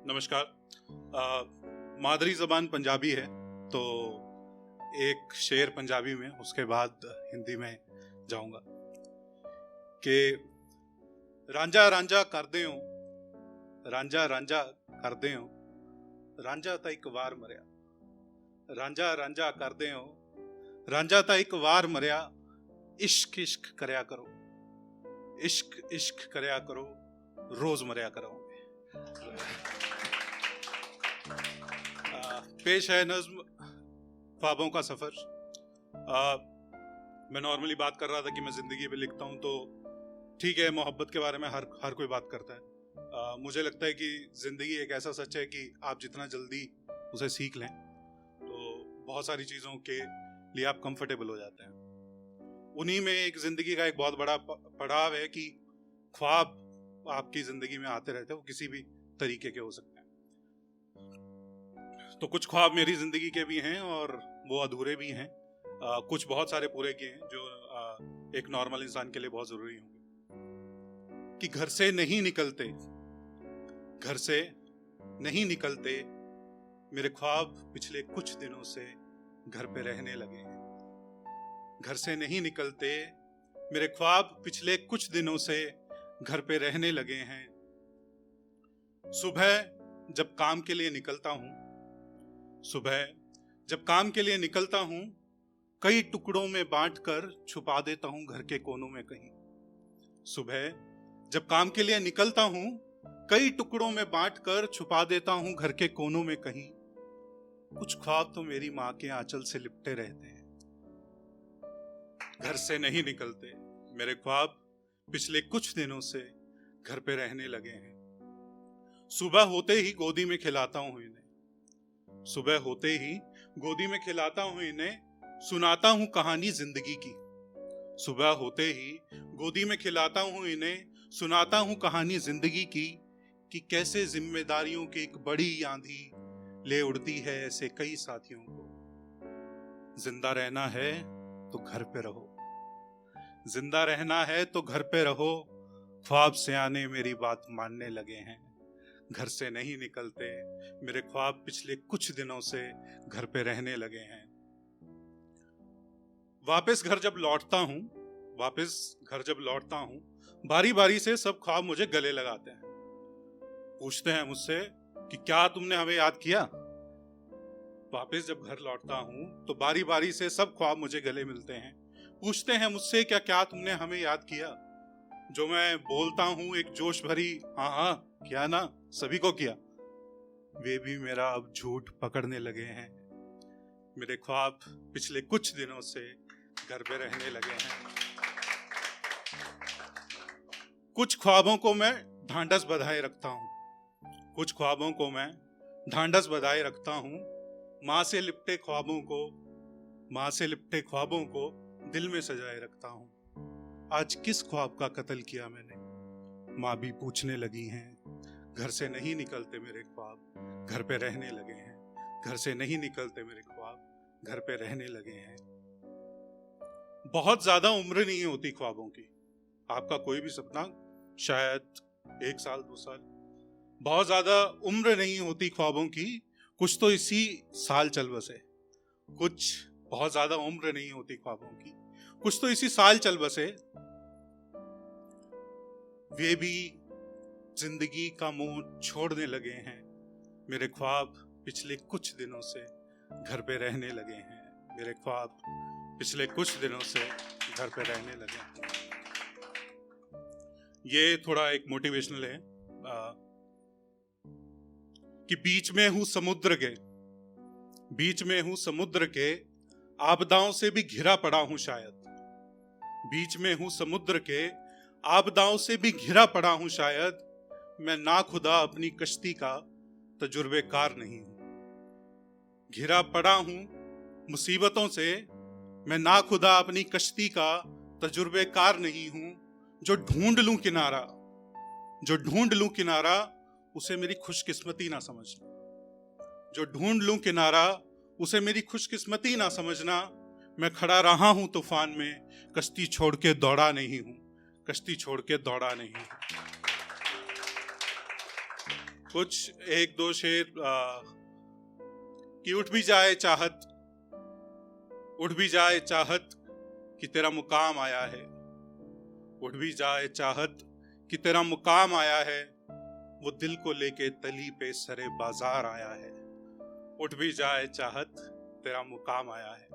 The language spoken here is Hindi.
नमस्कार। मादरी ज़बान पंजाबी है, तो एक शेर पंजाबी में, उसके बाद हिंदी में जाऊंगा कि रांझा रांझा करदे हो, रांझा रांझा करदे हो, रांझा तां एक वार मरिया, रांझा रांझा करदे हो, रांझा तां एक वार मरिया, इश्क इश्क करया करो, इश्क इश्क करया करो, रोज मरिया करोगे। पेश है नज्म ख्वाबों का सफर। मैं नॉर्मली बात कर रहा था कि मैं जिंदगी पे लिखता हूँ, तो ठीक है, मोहब्बत के बारे में हर कोई बात करता है। मुझे लगता है कि जिंदगी एक ऐसा सच है कि आप जितना जल्दी उसे सीख लें तो बहुत सारी चीज़ों के लिए आप कंफर्टेबल हो जाते हैं। उन्हीं में एक जिंदगी का एक बहुत बड़ा पड़ाव है कि ख्वाब आपकी जिंदगी में आते रहते हैं, वो किसी भी तरीके के हो सकते हैं। तो कुछ ख्वाब मेरी जिंदगी के भी हैं और वो अधूरे भी हैं। कुछ बहुत सारे पूरे किए हैं जो एक नॉर्मल इंसान के लिए बहुत जरूरी होंगे। कि घर से नहीं निकलते, घर से नहीं निकलते, मेरे ख्वाब पिछले कुछ दिनों से घर पे रहने लगे हैं। घर से नहीं निकलते, मेरे ख्वाब पिछले कुछ दिनों से घर पे रहने लगे हैं। सुबह जब काम के लिए निकलता हूं, सुबह जब काम के लिए निकलता हूं, कई टुकड़ों में बांटकर छुपा देता हूं घर के कोनों में कहीं। सुबह जब काम के लिए निकलता हूं, कई टुकड़ों में बांटकर छुपा देता हूं घर के कोनों में कहीं। कुछ ख्वाब तो मेरी माँ के आंचल से लिपटे रहते हैं। घर से नहीं निकलते, मेरे ख्वाब पिछले कुछ दिनों से घर पे रहने लगे हैं। सुबह होते ही गोदी में खिलाता हूं इन्हें, सुबह होते ही गोदी में खिलाता हूं इन्हें, सुनाता हूं कहानी जिंदगी की। सुबह होते ही गोदी में खिलाता हूं इन्हें, सुनाता हूं कहानी जिंदगी की, कि कैसे जिम्मेदारियों की एक बड़ी आंधी ले उड़ती है ऐसे कई साथियों को। जिंदा रहना है तो घर पे रहो, जिंदा रहना है तो घर पे रहो, ख्वाब से आने मेरी बात मानने लगे हैं। घर से नहीं निकलते, मेरे ख्वाब पिछले कुछ दिनों से घर पे रहने लगे हैं। वापस घर जब लौटता हूं, वापस घर जब लौटता हूं, बारी बारी से सब ख्वाब मुझे गले लगाते हैं। पूछते हैं मुझसे कि क्या तुमने हमें याद किया। वापस जब घर लौटता हूं तो बारी बारी से सब ख्वाब मुझे गले मिलते हैं। पूछते हैं मुझसे क्या क्या तुमने हमें याद किया। जो मैं बोलता हूं एक जोश भरी हाँ हाँ किया ना, सभी को किया, वे भी मेरा अब झूठ पकड़ने लगे हैं। मेरे ख्वाब पिछले कुछ दिनों से घर पे रहने लगे हैं। कुछ ख्वाबों को मैं ढांढस बधाए रखता हूं, कुछ ख्वाबों को मैं ढांढस बधाए रखता हूं। माँ से लिपटे ख्वाबों को, माँ से लिपटे ख्वाबों को दिल में सजाए रखता हूं। आज किस ख्वाब का कत्ल किया मैंने, माँ भी पूछने लगी हैं। घर से नहीं निकलते मेरे ख्वाब घर पे रहने लगे हैं। घर से नहीं निकलते मेरे ख्वाब घर पे रहने लगे हैं। बहुत ज्यादा उम्र नहीं होती ख्वाबों की। आपका कोई भी सपना शायद 1 साल 2 साल, बहुत ज्यादा उम्र नहीं होती ख्वाबों की। कुछ तो इसी साल चल बसे, कुछ बहुत ज्यादा उम्र नहीं होती ख्वाबों की, कुछ तो इसी साल चल बसे। वे भी जिंदगी का मोह छोड़ने लगे हैं। मेरे ख्वाब पिछले कुछ दिनों से घर पे रहने लगे हैं। मेरे ख्वाब पिछले कुछ दिनों से घर पे रहने लगे हैं। ये थोड़ा एक मोटिवेशनल है कि बीच में हूं समुद्र के, बीच में हूं समुद्र के, आपदाओं से भी घिरा पड़ा हूं शायद। बीच में हूं समुद्र के, आपदाओं से भी घिरा पड़ा हूं शायद। मैं ना खुदा अपनी कश्ती का तजुर्बेकार नहीं हूं। घिरा पड़ा हूं मुसीबतों से, मैं ना खुदा अपनी कश्ती का तजुर्बेकार नहीं हूं। जो ढूंढ लूं किनारा, जो ढूंढ लूं किनारा, उसे मेरी खुशकिस्मती ना समझना। जो ढूंढ लूं किनारा, उसे मेरी खुशकिस्मती ना समझना। मैं खड़ा रहा हूं तूफान में, कश्ती छोड़ के दौड़ा नहीं हूं, कश्ती छोड़ के दौड़ा नहीं हूं। कुछ एक दो शेर कि उठ भी जाए चाहत कि तेरा मुकाम आया है, उठ भी जाए चाहत कि तेरा मुकाम आया है, वो दिल को लेके तली पे सरे बाजार आया है, उठ भी जाए चाहत तेरा मुकाम आया है।